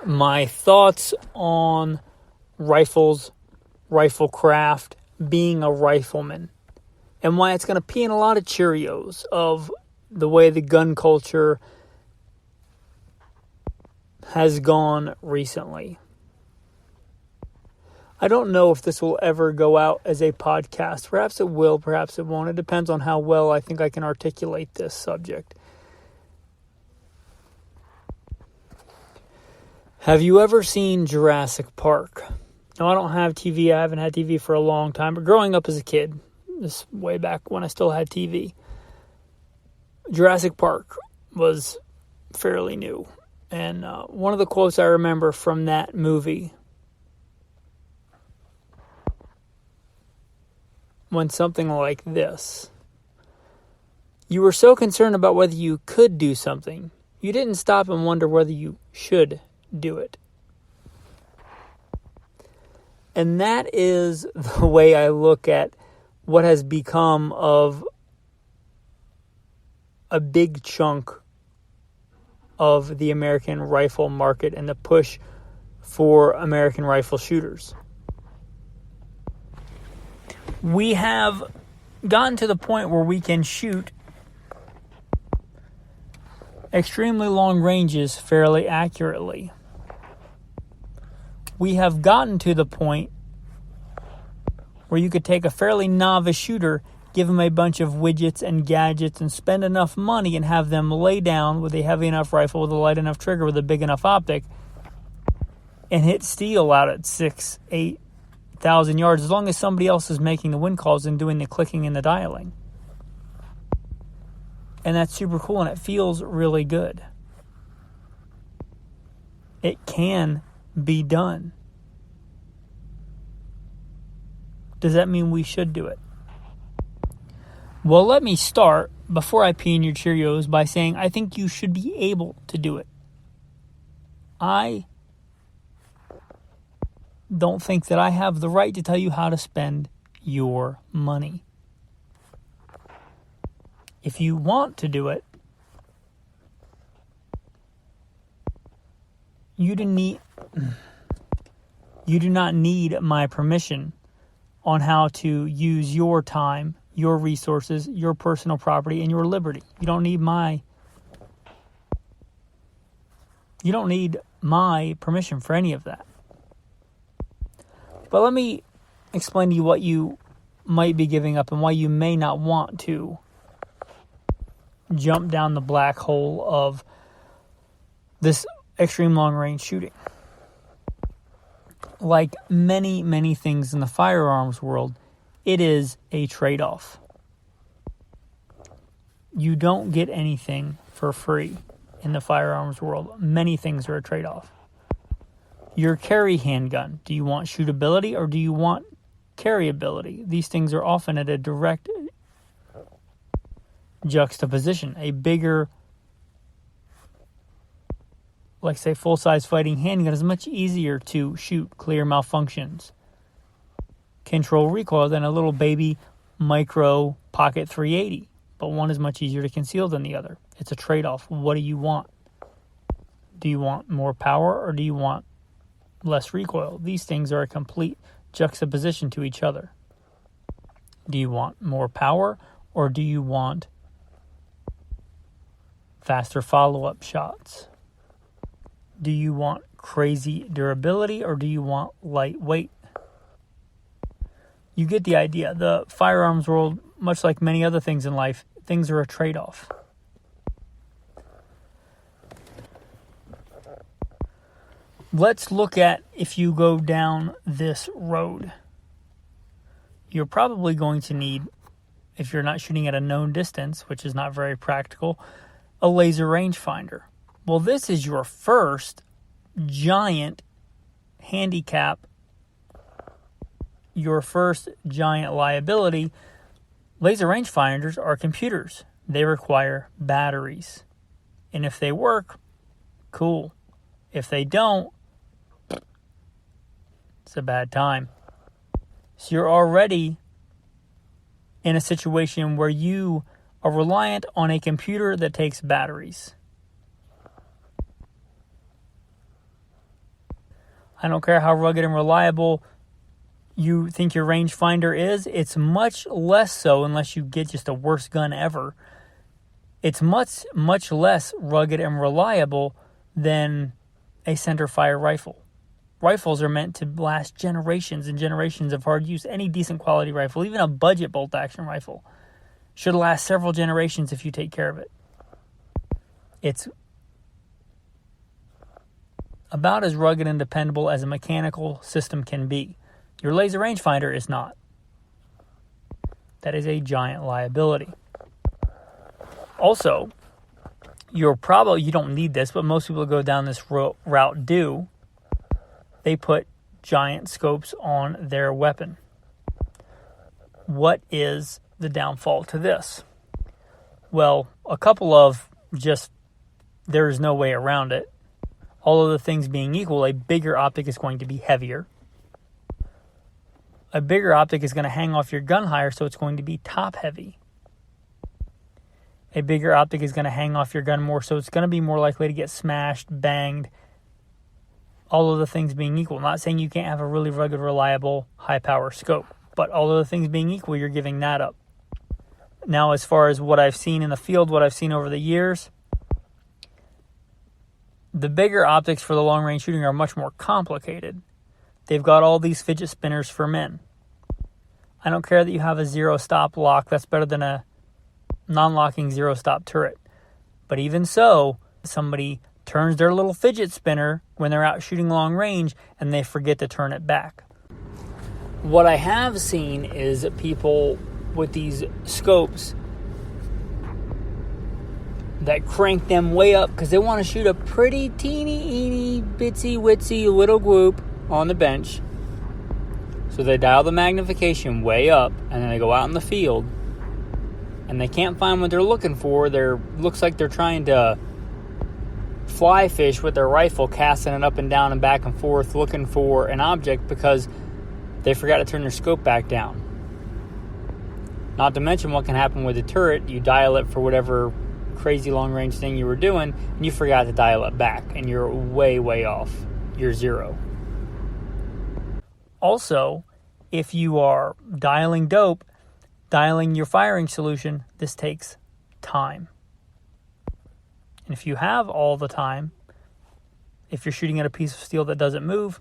my thoughts on rifles, rifle craft, being a rifleman, and why it's going to pee in a lot of Cheerios of the way the gun culture has gone recently. I don't know if this will ever go out as a podcast. Perhaps it will, perhaps it won't. It depends on how well I think I can articulate this subject. Have you ever seen Jurassic Park? Now, I don't have TV. I haven't had TV for a long time. But growing up as a kid, this way back when I still had TV, Jurassic Park was fairly new. And one of the quotes I remember from that movie went something like this. You were so concerned about whether you could do something, you didn't stop and wonder whether you should do it. And that is the way I look at what has become of a big chunk of the American rifle market and the push for American rifle shooters. We have gotten to the point where we can shoot extremely long ranges fairly accurately. We have gotten to the point where you could take a fairly novice shooter, give them a bunch of widgets and gadgets, and spend enough money and have them lay down with a heavy enough rifle, with a light enough trigger, with a big enough optic, and hit steel out at 6,000-8,000 yards, as long as somebody else is making the wind calls and doing the clicking and the dialing. And that's super cool, and it feels really good. It can be done. Does that mean we should do it? Well, let me start, before I pee in your Cheerios, by saying I think you should be able to do it. I don't think that I have the right to tell you how to spend your money. If you want to do it, you do not need my permission on how to use your time, your resources, your personal property, and your liberty. You don't need my permission for any of that. But let me explain to you what you might be giving up and why you may not want to jump down the black hole of this extreme long-range shooting. Like many, many things in the firearms world, it is a trade-off. You don't get anything for free in the firearms world. Many things are a trade-off. Your carry handgun, do you want shootability or do you want carryability? These things are often at a direct juxtaposition. A bigger, like say full-size fighting handgun, is much easier to shoot, clear malfunctions, control recoil than a little baby micro pocket 380. But one is much easier to conceal than the other. It's a trade-off. What do you want? Do you want more power or do you want less recoil? These things are a complete juxtaposition to each other. Do you want more power or do you want faster follow-up shots? Do you want crazy durability or do you want lightweight? You get the idea. The firearms world, much like many other things in life, things are a trade-off. Let's look at if you go down this road. You're probably going to need, if you're not shooting at a known distance, which is not very practical, a laser rangefinder. Well, this is your first giant handicap, your first giant liability. Laser rangefinders are computers. They require batteries. And if they work, cool. If they don't, it's a bad time. So you're already in a situation where you are reliant on a computer that takes batteries. I don't care how rugged and reliable you think your rangefinder is. It's much less so unless you get just the worst gun ever. It's much, much less rugged and reliable than a center fire rifle. Rifles are meant to last generations and generations of hard use. Any decent quality rifle, even a budget bolt action rifle, should last several generations if you take care of it. It's about as rugged and dependable as a mechanical system can be. Your laser rangefinder is not. That is a giant liability. Also, you don't need this, but most people who go down this route do. They put giant scopes on their weapon. What is the downfall to this? Well, a couple of there's no way around it. All of the things being equal, a bigger optic is going to be heavier. A bigger optic is going to hang off your gun higher, so it's going to be top heavy. A bigger optic is going to hang off your gun more, so it's going to be more likely to get smashed, banged. All of the things being equal. Not saying you can't have a really rugged, reliable, high-power scope, but all of the things being equal, you're giving that up. Now, as far as what I've seen in the field, what I've seen over the years, the bigger optics for the long-range shooting are much more complicated. They've got all these fidget spinners for men. I don't care that you have a zero-stop lock. That's better than a non-locking zero-stop turret. But even so, somebody turns their little fidget spinner when they're out shooting long range and they forget to turn it back. What I have seen is people with these scopes that crank them way up because they want to shoot a pretty teeny, bitsy, witsy little group on the bench. So they dial the magnification way up and then they go out in the field and they can't find what they're looking for. Looks like they're trying to fly fish with their rifle, casting it up and down and back and forth, looking for an object because they forgot to turn their scope back down. Not to mention what can happen with the turret. You dial it for whatever crazy long-range thing you were doing, and you forgot to dial it back, and you're way, way off. You're zero. Also, if you are dialing dope, dialing your firing solution, this takes time. And if you have all the time, if you're shooting at a piece of steel that doesn't move,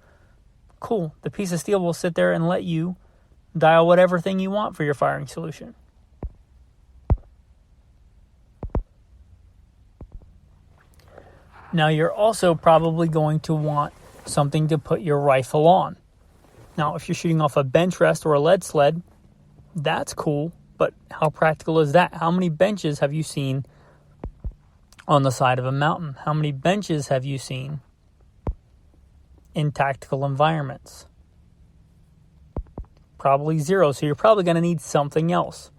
cool. The piece of steel will sit there and let you dial whatever thing you want for your firing solution. Now, you're also probably going to want something to put your rifle on. Now, if you're shooting off a bench rest or a lead sled, that's cool, but how practical is that? How many benches have you seen on the side of a mountain? How many benches have you seen in tactical environments? Probably zero, so you're probably going to need something else.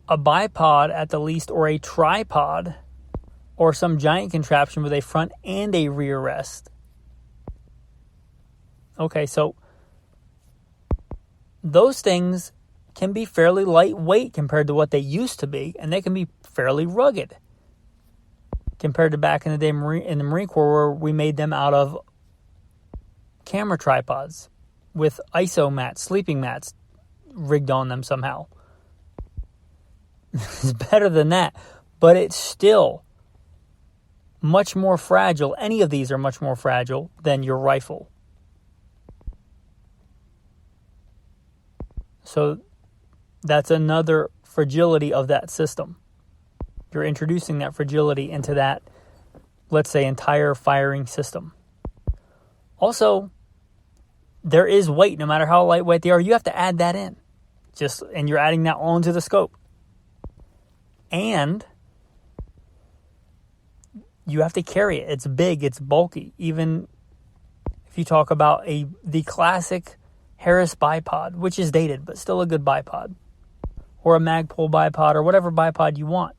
A bipod at the least, or a tripod, or some giant contraption with a front and a rear rest. Okay, so those things can be fairly lightweight compared to what they used to be, and they can be fairly rugged compared to back in the day in the Marine Corps, where we made them out of camera tripods with ISO mats, sleeping mats rigged on them somehow. It's better than that, but it's still much more fragile. Any of these are much more fragile than your rifle. So that's another fragility of that system. You're introducing that fragility into that, let's say, entire firing system. Also, there is weight, no matter how lightweight they are. You have to add that in. And you're adding that onto the scope. And you have to carry it. It's big, it's bulky. Even if you talk about the classic Harris bipod, which is dated, but still a good bipod, or a Magpul bipod, or whatever bipod you want.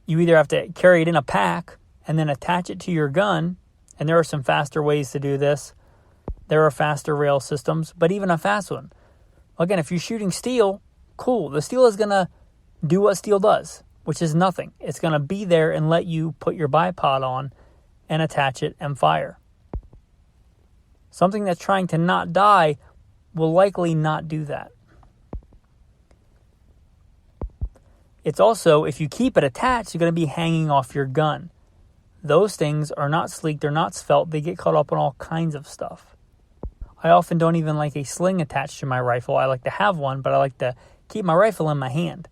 You either have to carry it in a pack and then attach it to your gun, and there are some faster ways to do this. There are faster rail systems, but even a fast one. Again, if you're shooting steel, cool. The steel is going to do what steel does. which is nothing. It's going to be there and let you put your bipod on and attach it and fire. Something that's trying to not die will likely not do that. It's also, if you keep it attached, you're going to be hanging off your gun. Those things are not sleek, they're not svelte, they get caught up on all kinds of stuff. I often don't even like a sling attached to my rifle. I like to have one, but I like to keep my rifle in my hand,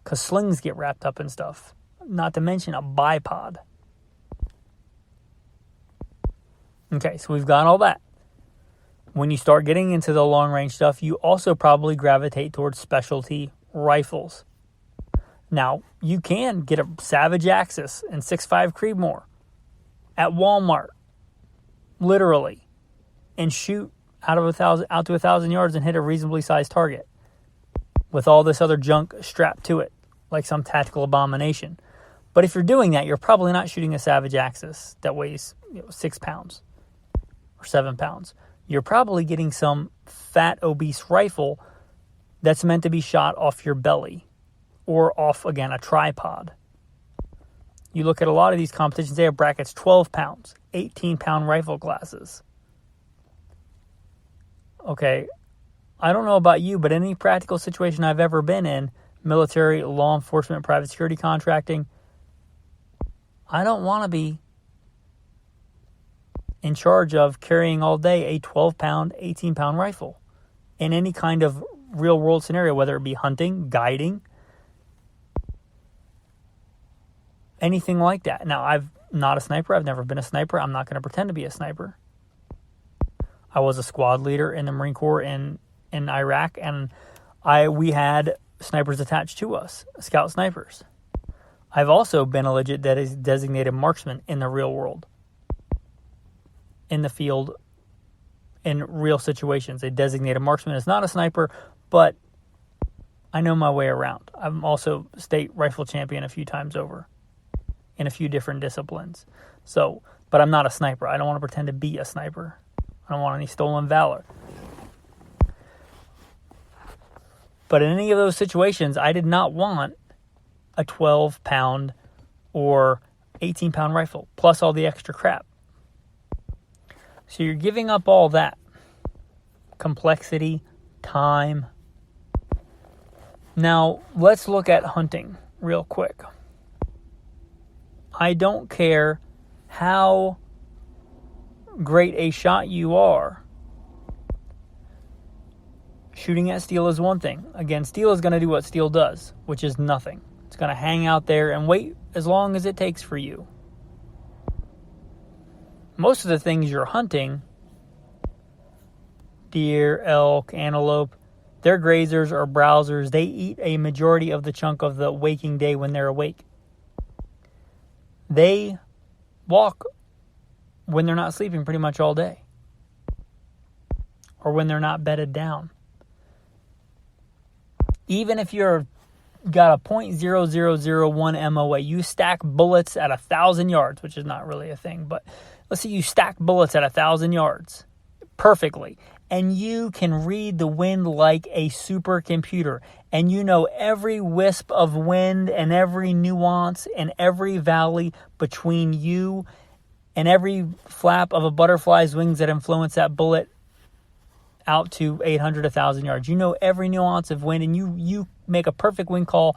because slings get wrapped up in stuff, not to mention a bipod. Okay, so we've got all that. When you start getting into the long-range stuff, you also probably gravitate towards specialty rifles. Now, you can get a Savage Axis and 6.5 Creedmoor at Walmart, literally, and shoot out to 1,000 yards and hit a reasonably sized target with all this other junk strapped to it, like some tactical abomination. But if you're doing that, you're probably not shooting a Savage Axis that weighs 6 pounds or 7 pounds. You're probably getting some fat, obese rifle that's meant to be shot off your belly or off, again, a tripod. You look at a lot of these competitions, they have brackets 12 pounds, 18-pound rifle classes. Okay, I don't know about you, but any practical situation I've ever been in, military, law enforcement, private security contracting, I don't want to be in charge of carrying all day a 12-pound, 18-pound rifle in any kind of real-world scenario, whether it be hunting, guiding, anything like that. Now, I'm not a sniper. I've never been a sniper. I'm not going to pretend to be a sniper. I was a squad leader in the Marine Corps in Iraq, and we had snipers attached to us, scout snipers. I've also been a legit designated marksman in the real world, in the field, in real situations. A designated marksman is not a sniper, but I know my way around. I'm also state rifle champion a few times over in a few different disciplines. So, but I'm not a sniper. I don't want to pretend to be a sniper. I don't want any stolen valor. But in any of those situations, I did not want a 12-pound or 18-pound rifle, plus all the extra crap. So you're giving up all that. Complexity, time. Now, let's look at hunting real quick. I don't care how great a shot you are. Shooting at steel is one thing. Again, steel is going to do what steel does, which is nothing. It's going to hang out there and wait as long as it takes for you. Most of the things you're hunting, deer, elk, antelope, they're grazers or browsers. They eat a majority of the chunk of the waking day when they're awake. They walk when they're not sleeping pretty much all day, or when they're not bedded down. Even if you're got a .0001 MOA, you stack bullets at 1,000 yards, which is not really a thing, but let's say you stack bullets at 1,000 yards perfectly, and you can read the wind like a supercomputer, and you know every wisp of wind and every nuance and every valley between you and every flap of a butterfly's wings that influence that bullet out to 800, 1,000 yards. You know every nuance of wind, and you make a perfect wind call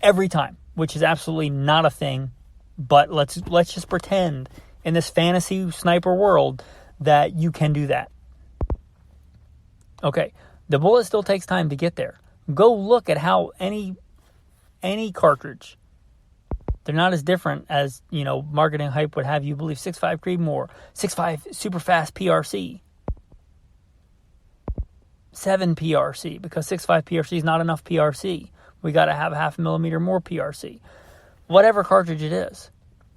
every time, which is absolutely not a thing. But let's just pretend in this fantasy sniper world that you can do that. Okay, the bullet still takes time to get there. Go look at how any cartridge, they're not as different as, marketing hype would have you believe. 6.5 Creedmoor, 6.5 super fast PRC, 7 PRC, because 6.5 PRC is not enough PRC. We got to have 0.5 millimeter more PRC. Whatever cartridge it is.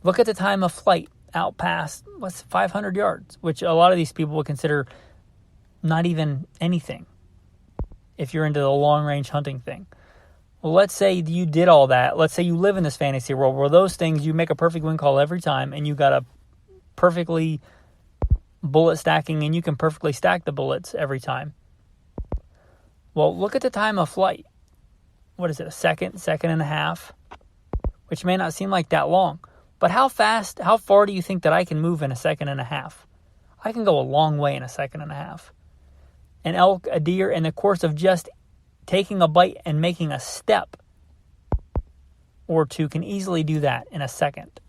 Look at the time of flight out past 500 yards, which a lot of these people would consider not even anything if you're into the long-range hunting thing. Well, let's say you did all that. Let's say you live in this fantasy world where those things, you make a perfect wind call every time, and you got a perfectly bullet stacking, and you can perfectly stack the bullets every time. Well, look at the time of flight. a second and a half, which may not seem like that long. But how far do you think that I can move in a second and a half? I can go a long way in a second and a half. An elk, a deer, in the course of just taking a bite and making a step or two can easily do that in a second.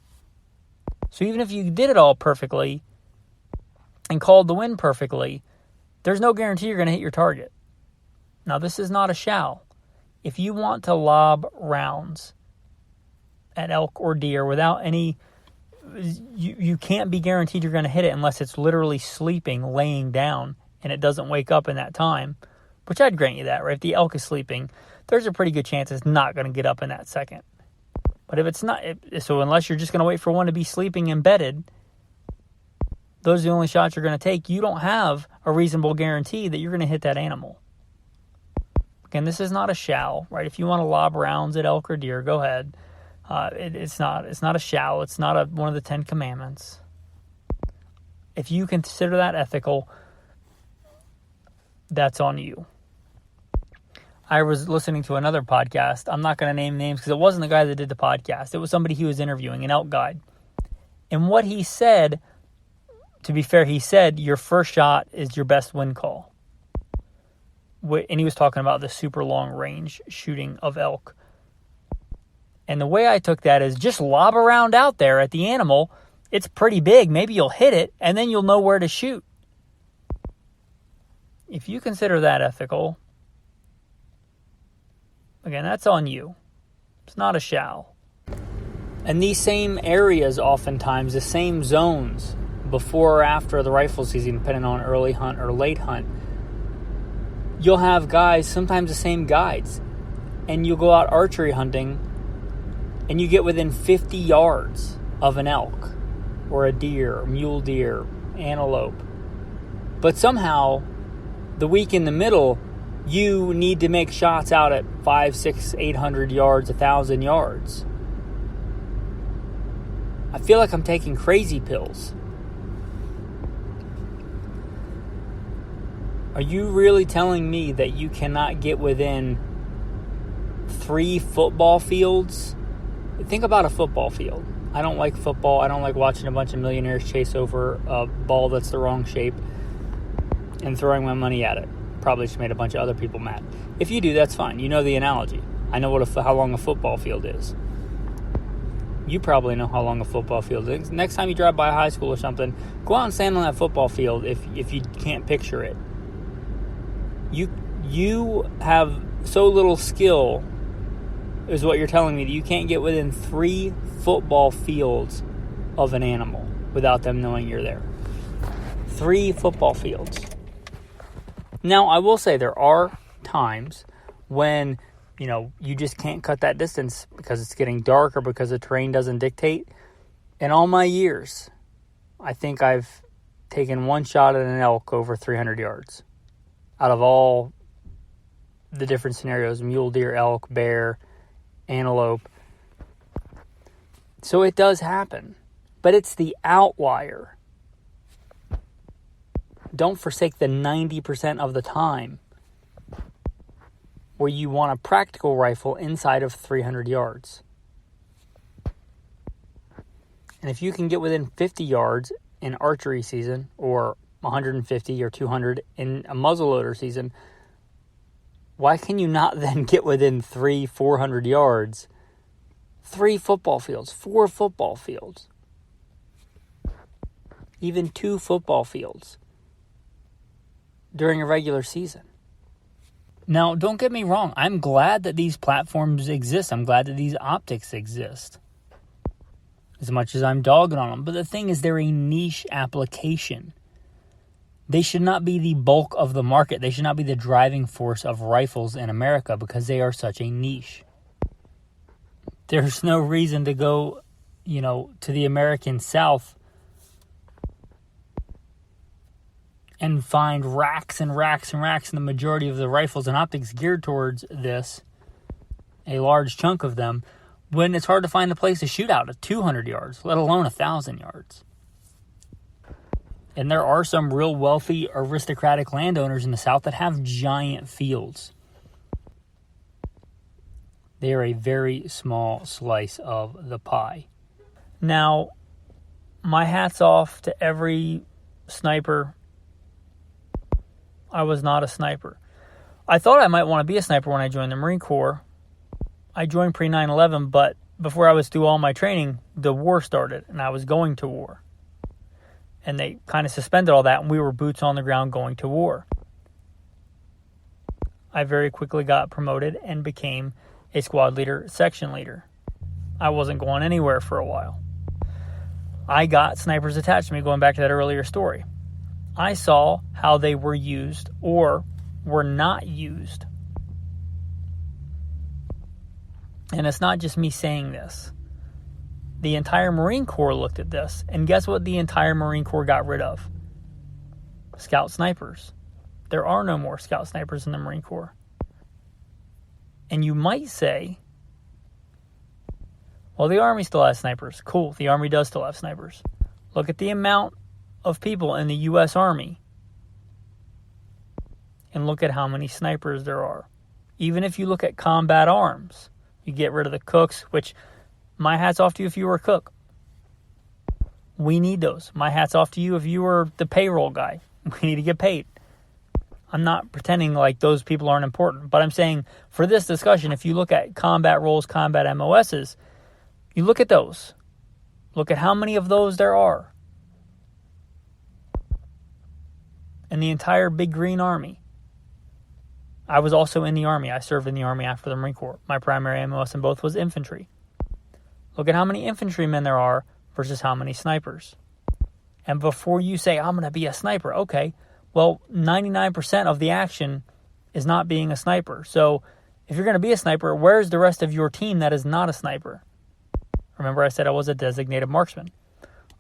So even if you did it all perfectly and called the wind perfectly, there's no guarantee you're going to hit your target. Now, this is not a shall. If you want to lob rounds at elk or deer without any, you can't be guaranteed you're going to hit it unless it's literally sleeping, laying down, and it doesn't wake up in that time, which I'd grant you that, right? If the elk is sleeping, there's a pretty good chance it's not going to get up in that second. But if it's not, so unless you're just going to wait for one to be sleeping embedded, those are the only shots you're going to take. You don't have a reasonable guarantee that you're going to hit that animal. Again, this is not a shall, right? If you want to lob rounds at elk or deer, go ahead. It's not a shall. It's not one of the 10 Commandments. If you consider that ethical, that's on you. I was listening to another podcast. I'm not going to name names because it wasn't the guy that did the podcast. It was somebody he was interviewing, an elk guide. And what he said, to be fair, he said your first shot is your best win call. And he was talking about the super long range shooting of elk. And the way I took that is just lob a round out there at the animal. It's pretty big. Maybe you'll hit it, and then you'll know where to shoot. If you consider that ethical, again, that's on you. It's not a shall. And these same areas, oftentimes, the same zones, before or after the rifle season, depending on early hunt or late hunt, you'll have guys, sometimes the same guides, and you'll go out archery hunting, and you get within 50 yards of an elk, or a deer, or mule deer, antelope. But somehow, the week in the middle, you need to make shots out at 500, 600, 800 yards, 1,000 yards. I feel like I'm taking crazy pills. Are you really telling me that you cannot get within 3 football fields? Think about a football field. I don't like football. I don't like watching a bunch of millionaires chase over a ball that's the wrong shape and throwing my money at it. Probably just made a bunch of other people mad. If you do, that's fine. You know the analogy. I know how long a football field is. You probably know how long a football field is. Next time you drive by a high school or something, go out and stand on that football field if you can't picture it. You have so little skill, is what you're telling me, that you can't get within 3 football fields of an animal without them knowing you're there. 3 football fields. Now, I will say there are times when, you just can't cut that distance because it's getting dark or because the terrain doesn't dictate. In all my years, I think I've taken one shot at an elk over 300 yards. Out of all the different scenarios, mule deer, elk, bear, antelope. So it does happen, but it's the outlier. Don't forsake the 90% of the time where you want a practical rifle inside of 300 yards. And if you can get within 50 yards in archery season, or 150 or 200 in a muzzleloader season, why can you not then get within 400 yards? 3 football fields, 4 football fields, even 2 football fields during a regular season. Now, don't get me wrong. I'm glad that these platforms exist. I'm glad that these optics exist, as much as I'm dogging on them. But the thing is, they're a niche application. They should not be the bulk of the market. They should not be the driving force of rifles in America because they are such a niche. There's no reason to go, to the American South and find racks and racks and racks, and the majority of the rifles and optics geared towards this, a large chunk of them, when it's hard to find a place to shoot out at 200 yards, let alone 1,000 yards. And there are some real wealthy aristocratic landowners in the South that have giant fields. They are a very small slice of the pie. Now, my hat's off to every sniper. I was not a sniper. I thought I might want to be a sniper when I joined the Marine Corps. I joined pre 9/11, but before I was through all my training, the war started, and I was going to war. And they kind of suspended all that, and we were boots on the ground going to war. I very quickly got promoted and became a squad leader, section leader. I wasn't going anywhere for a while. I got snipers attached to me, going back to that earlier story. I saw how they were used or were not used. And it's not just me saying this. The entire Marine Corps looked at this, and guess what the entire Marine Corps got rid of? Scout snipers. There are no more scout snipers in the Marine Corps. And you might say, well, the Army still has snipers. Cool, the Army does still have snipers. Look at the amount of people in the U.S. Army, and look at how many snipers there are. Even if you look at combat arms, you get rid of the cooks, which my hat's off to you if you were a cook. We need those. My hat's off to you if you were the payroll guy. We need to get paid. I'm not pretending like those people aren't important, but I'm saying for this discussion, if you look at combat roles, combat MOSs, you look at those. Look at how many of those there are in the entire big green army. I was also in the Army. I served in the Army after the Marine Corps. My primary MOS in both was infantry. Look at how many infantrymen there are versus how many snipers. And before you say, I'm going to be a sniper, okay, well, 99% of the action is not being a sniper. So if you're going to be a sniper, where's the rest of your team that is not a sniper? Remember I said I was a designated marksman.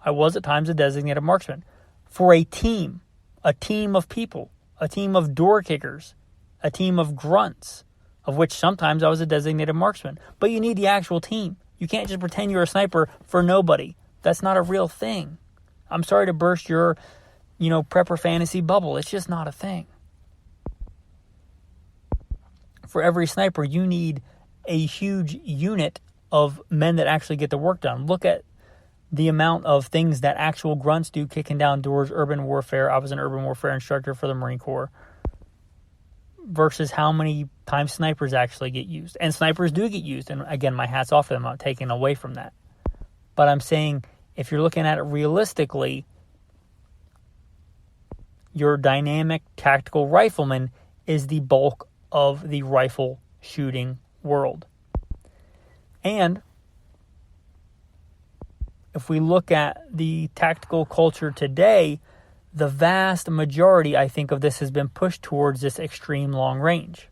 I was at times a designated marksman. For a team of people, a team of door kickers, a team of grunts, of which sometimes I was a designated marksman. But you need the actual team. You can't just pretend you're a sniper for nobody. That's not a real thing. I'm sorry to burst your, prepper fantasy bubble. It's just not a thing. For every sniper, you need a huge unit of men that actually get the work done. Look at the amount of things that actual grunts do, kicking down doors, urban warfare. I was an urban warfare instructor for the Marine Corps. Versus how many times snipers actually get used. And snipers do get used. And again, my hat's off to them. I'm not taking away from that. But I'm saying, if you're looking at it realistically, your dynamic tactical rifleman is the bulk of the rifle shooting world. And if we look at the tactical culture today, the vast majority, I think, of this has been pushed towards this extreme long range.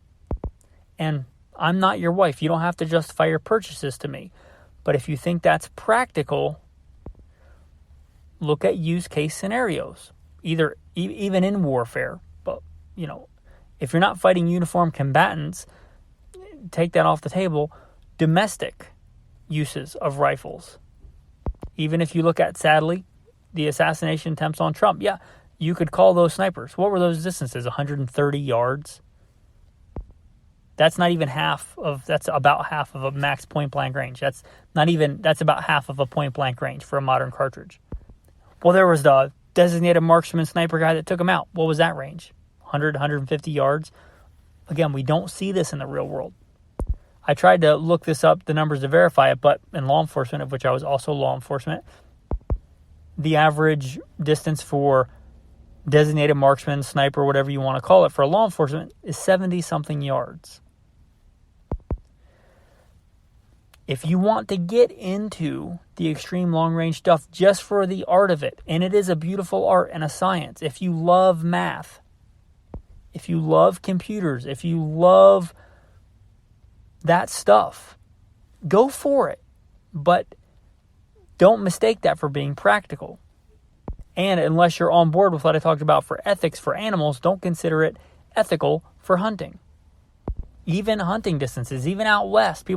And I'm not your wife. You don't have to justify your purchases to me. But if you think that's practical, look at use case scenarios, even in warfare. But, if you're not fighting uniformed combatants, take that off the table. Domestic uses of rifles. Even if you look at, sadly, the assassination attempts on Trump, yeah, you could call those snipers. What were those distances? 130 yards? That's about half of a max point blank range. That's about half of a point blank range for a modern cartridge. Well, there was the designated marksman sniper guy that took him out. What was that range? 100, 150 yards? Again, we don't see this in the real world. I tried to look this up, the numbers to verify it, but in law enforcement, of which I was also law enforcement, the average distance for designated marksman, sniper, whatever you want to call it, for law enforcement is 70-something yards. If you want to get into the extreme long-range stuff just for the art of it, and it is a beautiful art and a science, if you love math, if you love computers, if you love that stuff, go for it. But don't mistake that for being practical. And unless you're on board with what I talked about for ethics for animals, don't consider it ethical for hunting. Even hunting distances, even out west,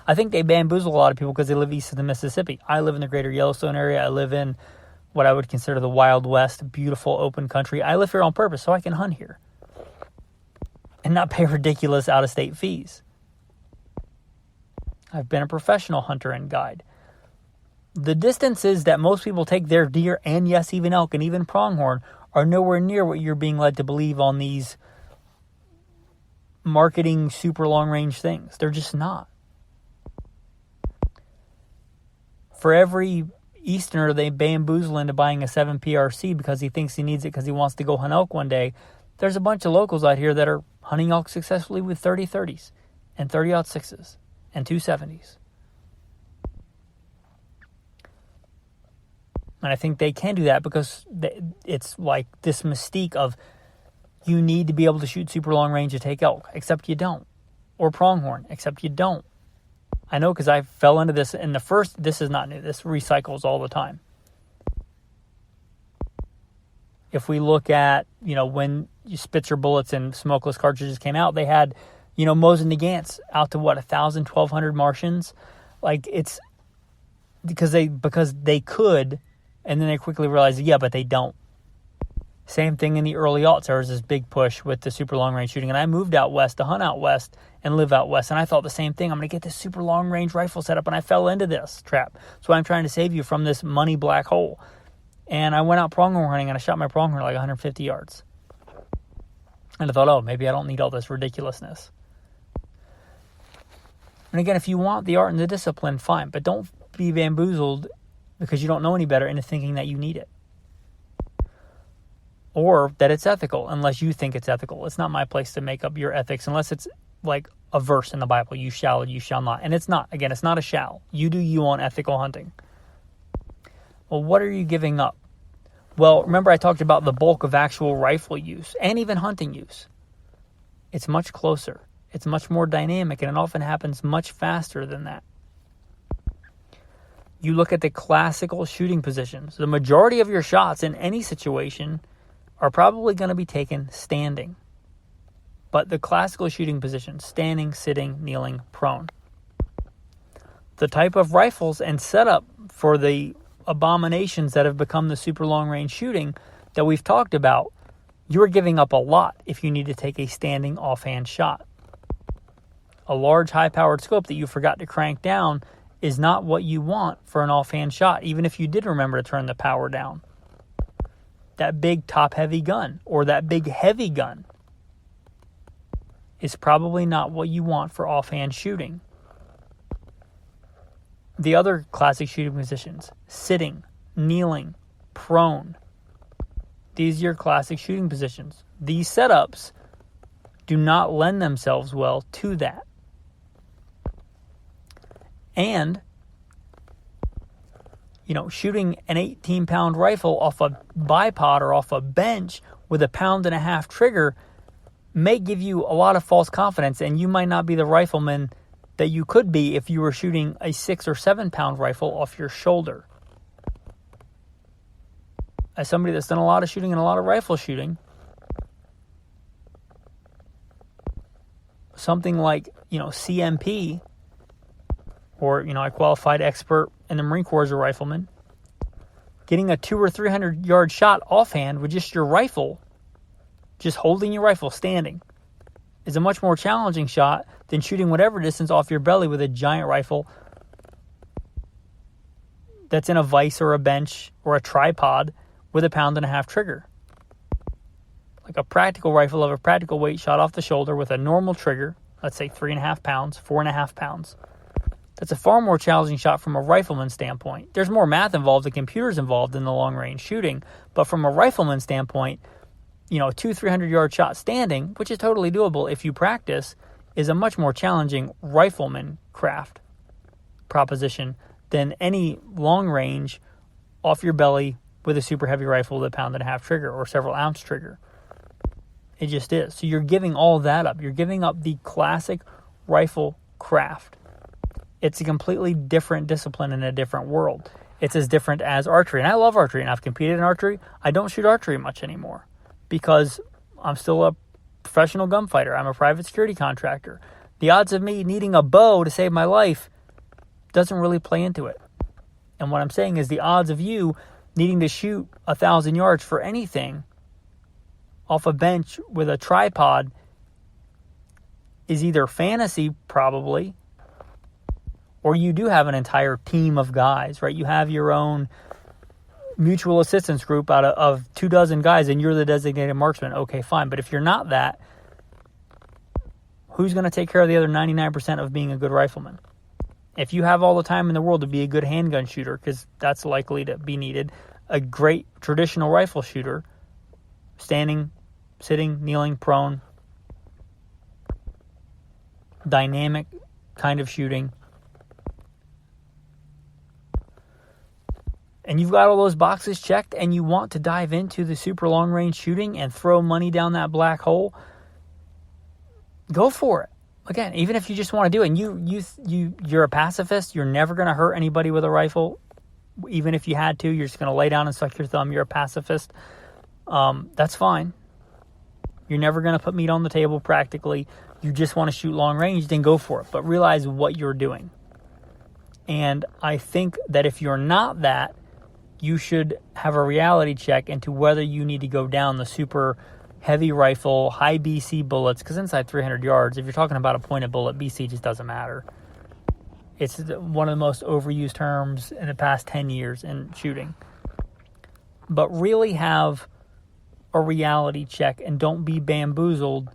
I think they bamboozle a lot of people because they live east of the Mississippi. I live in the greater Yellowstone area. I live in what I would consider the Wild West, beautiful open country. I live here on purpose so I can hunt here. and not pay ridiculous out-of-state fees. I've been a professional hunter and guide. The distances that most people take their deer, and yes, even elk and even pronghorn, are nowhere near what you're being led to believe on these marketing super long range things. They're just not. For every Easterner they bamboozle into buying a 7 PRC because he thinks he needs it because he wants to go hunt elk one day, there's a bunch of locals out here that are hunting elk successfully with 30-30s and 30-06s and 270s. And I think they can do that because it's like this mystique of you need to be able to shoot super long range to take elk, except you don't. Or pronghorn, except you don't. I know because I fell into this in the first, this is not new, this recycles all the time. If we look at, when Spitzer bullets and smokeless cartridges came out, they had, Mosin Nagants out to 1,000, 1,200 Martians. Like it's because they could, and then they quickly realized, yeah, but they don't. Same thing in the early aughts. There was this big push with the super long range shooting, and I moved out west to hunt out west and live out west, and I thought the same thing. I'm going to get this super long range rifle set up, and I fell into this trap. So I'm trying to save you from this money black hole. And I went out pronghorn hunting, and I shot my pronghorn like 150 yards. And I thought, maybe I don't need all this ridiculousness. And again, if you want the art and the discipline, fine. But don't be bamboozled because you don't know any better into thinking that you need it. Or that it's ethical, unless you think it's ethical. It's not my place to make up your ethics, unless it's like a verse in the Bible. You shall or you shall not. And it's not. Again, it's not a shall. You do you on ethical hunting. Well, what are you giving up? Well, remember I talked about the bulk of actual rifle use and even hunting use. It's much closer. It's much more dynamic, and it often happens much faster than that. You look at the classical shooting positions. The majority of your shots in any situation are probably going to be taken standing. But the classical shooting positions, standing, sitting, kneeling, prone. The type of rifles and setup for the abominations that have become the super long range shooting that we've talked about, you're giving up a lot if you need to take a standing offhand shot. A large high-powered scope that you forgot to crank down is not what you want for an offhand shot, even if you did remember to turn the power down. That big top-heavy gun or that big heavy gun is probably not what you want for offhand shooting. The other classic shooting positions, sitting, kneeling, prone. These are your classic shooting positions. These setups do not lend themselves well to that. And, shooting an 18-pound rifle off a bipod or off a bench with a 1.5 pound trigger may give you a lot of false confidence, and you might not be the rifleman that you could be if you were shooting a 6 or 7 pound rifle off your shoulder. As somebody that's done a lot of shooting and a lot of rifle shooting, something like, CMP, or, I qualified expert in the Marine Corps as a rifleman, getting a 200 or 300 yard shot offhand with just your rifle, just holding your rifle standing, is a much more challenging shot than shooting whatever distance off your belly with a giant rifle that's in a vise or a bench or a tripod with a 1.5 pound trigger. Like a practical rifle of a practical weight shot off the shoulder with a normal trigger, let's say 3.5 pounds, 4.5 pounds. That's a far more challenging shot from a rifleman standpoint. There's more math involved, the computer's involved in the long range shooting, but from a rifleman standpoint, a 200-300 yard shot standing, which is totally doable if you practice, is a much more challenging rifleman craft proposition than any long range off your belly with a super heavy rifle with a 1.5 pound trigger or several ounce trigger. It just is. So you're giving all that up. You're giving up the classic rifle craft. It's a completely different discipline in a different world. It's as different as archery. And I love archery, and I've competed in archery. I don't shoot archery much anymore because I'm still a professional gunfighter. I'm a private security contractor. The odds of me needing a bow to save my life doesn't really play into it. And what I'm saying is the odds of you needing to shoot 1,000 yards for anything off a bench with a tripod is either fantasy, probably, Or you do have an entire team of guys, right? You have your own mutual assistance group out of 24 guys and you're the designated marksman. Okay, fine. But if you're not that, who's going to take care of the other 99% of being a good rifleman? If you have all the time in the world to be a good handgun shooter, because that's likely to be needed, a great traditional rifle shooter, standing, sitting, kneeling, prone, dynamic kind of shooting, and you've got all those boxes checked and you want to dive into the super long range shooting and throw money down that black hole, go for it. Again, even if you just want to do it and you're a pacifist, you're never going to hurt anybody with a rifle. Even if you had to, you're just going to lay down and suck your thumb. You're a pacifist. That's fine. You're never going to put meat on the table practically. You just want to shoot long range, then go for it. But realize what you're doing. And I think that if you're not that, you should have a reality check into whether you need to go down the super heavy rifle, high BC bullets, because inside 300 yards, if you're talking about a pointed bullet, BC just doesn't matter. It's one of the most overused terms in the past 10 years in shooting. But really have a reality check and don't be bamboozled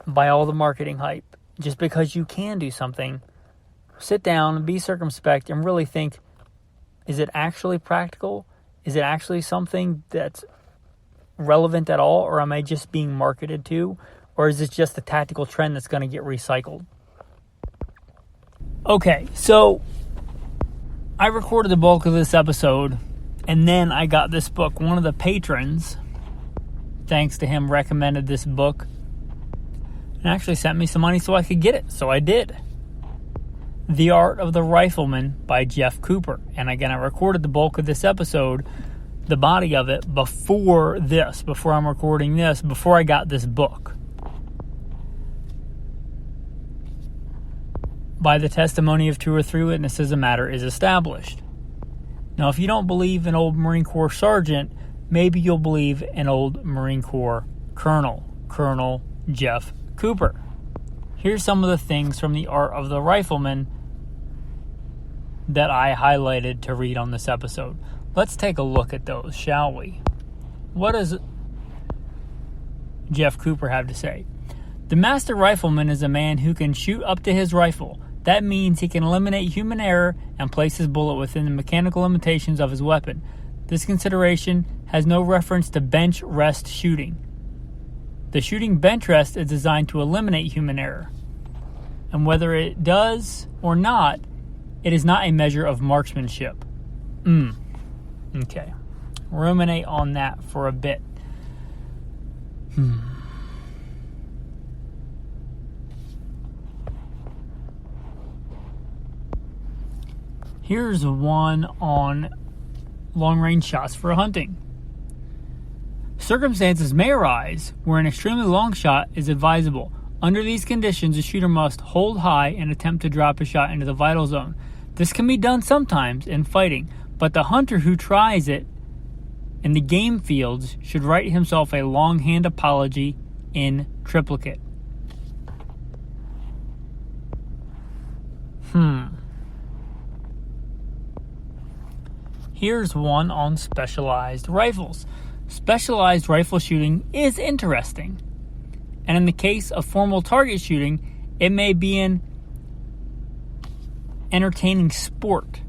by all the marketing hype. Just because you can do something, sit down, be circumspect, and really think, is it actually practical? Is it actually something that's relevant at all? Or am I just being marketed to? Or is it just a tactical trend that's going to get recycled? Okay, so I recorded the bulk of this episode, and then I got this book. One of the patrons, thanks to him, recommended this book and actually sent me some money so I could get it. So I did. The Art of the Rifleman by Jeff Cooper. And again, I recorded the bulk of this episode, the body of it, before I'm recording this, before I got this book. By the testimony of 2 or 3 witnesses, a matter is established. Now, if you don't believe an old Marine Corps sergeant, maybe you'll believe an old Marine Corps colonel, Colonel Jeff Cooper. Here's some of the things from The Art of the Rifleman that I highlighted to read on this episode. Let's take a look at those, shall we? What does Jeff Cooper have to say? The master rifleman is a man who can shoot up to his rifle. That means he can eliminate human error and place his bullet within the mechanical limitations of his weapon. This consideration has no reference to bench rest shooting. The shooting bench rest is designed to eliminate human error. And whether it does or not, it is not a measure of marksmanship. Okay. Ruminate on that for a bit. Here's one on long-range shots for hunting. Circumstances may arise where an extremely long shot is advisable. Under these conditions, the shooter must hold high and attempt to drop a shot into the vital zone. This can be done sometimes in fighting, but the hunter who tries it in the game fields should write himself a longhand apology in triplicate. Here's one on specialized rifles. Specialized rifle shooting is interesting. And in the case of formal target shooting, it may be an entertaining sport.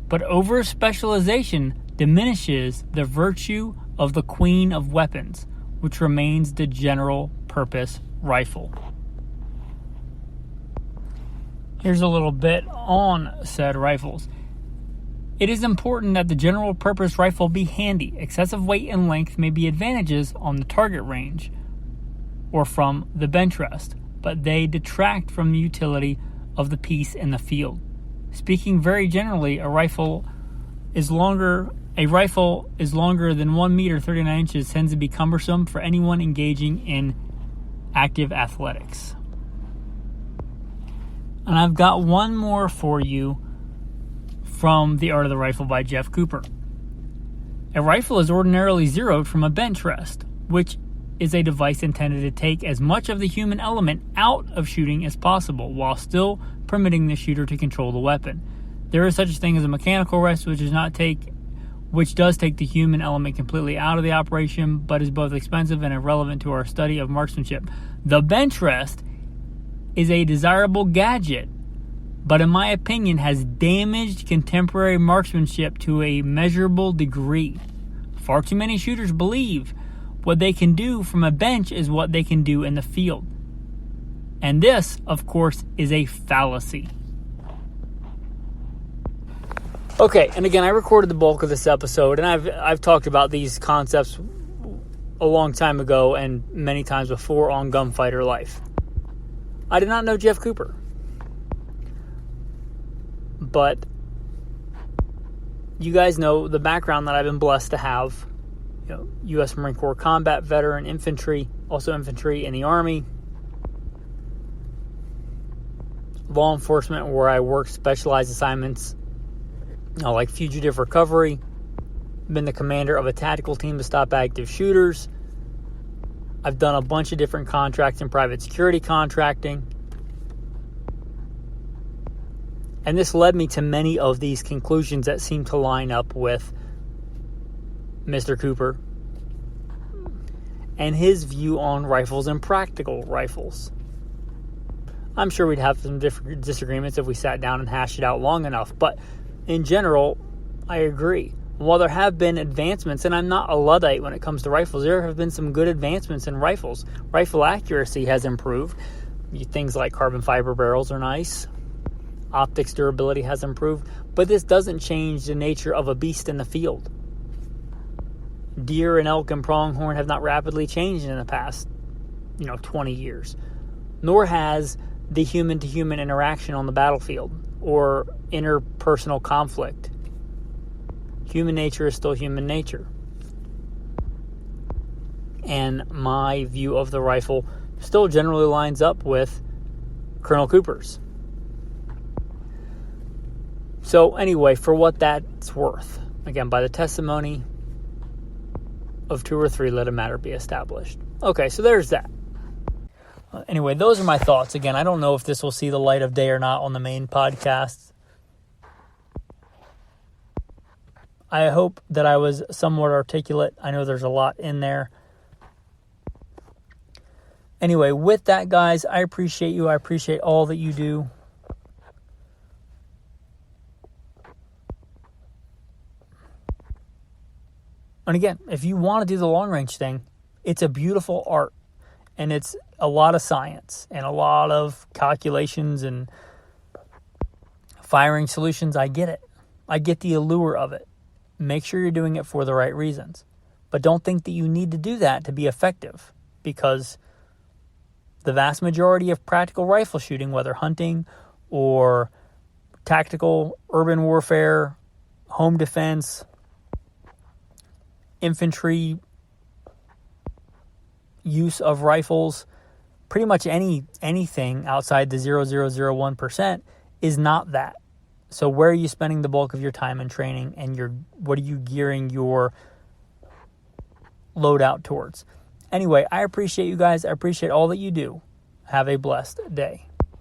But over-specialization diminishes the virtue of the queen of weapons, which remains the general-purpose rifle. Here's a little bit on said rifles. It is important that the general-purpose rifle be handy. Excessive weight and length may be advantages on the target range or from the bench rest, but they detract from the utility of the piece in the field. Speaking very generally, a rifle is longer than 1 meter 39 inches tends to be cumbersome for anyone engaging in active athletics. And I've got one more for you from The Art of the Rifle by Jeff Cooper. A rifle is ordinarily zeroed from a bench rest, which is a device intended to take as much of the human element out of shooting as possible while still permitting the shooter to control the weapon. There is such a thing as a mechanical rest, which does take the human element completely out of the operation, but is both expensive and irrelevant to our study of marksmanship. The bench rest is a desirable gadget, but in my opinion has damaged contemporary marksmanship to a measurable degree. Far too many shooters believe what they can do from a bench is what they can do in the field. And this, of course, is a fallacy. Okay, and again, I recorded the bulk of this episode, and I've talked about these concepts a long time ago and many times before on Gunfighter Life. I did not know Jeff Cooper. But you guys know the background that I've been blessed to have. You know, U.S. Marine Corps combat veteran, infantry, also infantry in the Army. Law enforcement, where I work specialized assignments, like fugitive recovery. Been the commander of a tactical team to stop active shooters. I've done a bunch of different contracts in private security contracting. And this led me to many of these conclusions that seem to line up with Mr. Cooper and his view on rifles and practical rifles. I'm sure we'd have some different disagreements if we sat down and hashed it out long enough, but in general, I agree. While there have been advancements, and I'm not a Luddite when it comes to rifles, there have been some good advancements in rifles. Rifle accuracy has improved. Things like carbon fiber barrels are nice. Optics durability has improved, but this doesn't change the nature of a beast in the field. Deer and elk and pronghorn have not rapidly changed in the past, 20 years. Nor has the human-to-human interaction on the battlefield or interpersonal conflict. Human nature is still human nature. And my view of the rifle still generally lines up with Colonel Cooper's. So anyway, for what that's worth, again, by the testimony of 2 or 3, let a matter be established. Okay, so there's that. Anyway, those are my thoughts. Again, I don't know if this will see the light of day or not on the main podcast. I hope that I was somewhat articulate. I know there's a lot in there. Anyway, with that, guys, I appreciate you. I appreciate all that you do. And again, if you want to do the long range thing, it's a beautiful art. And it's a lot of science and a lot of calculations and firing solutions. I get it. I get the allure of it. Make sure you're doing it for the right reasons. But don't think that you need to do that to be effective, because the vast majority of practical rifle shooting, whether hunting or tactical, urban warfare, home defense, infantry use of rifles, pretty much anything outside the 0.0001% is not that. So where are you spending the bulk of your time in training, and what are you gearing your loadout towards? Anyway, I appreciate you guys. I appreciate all that you do. Have a blessed day.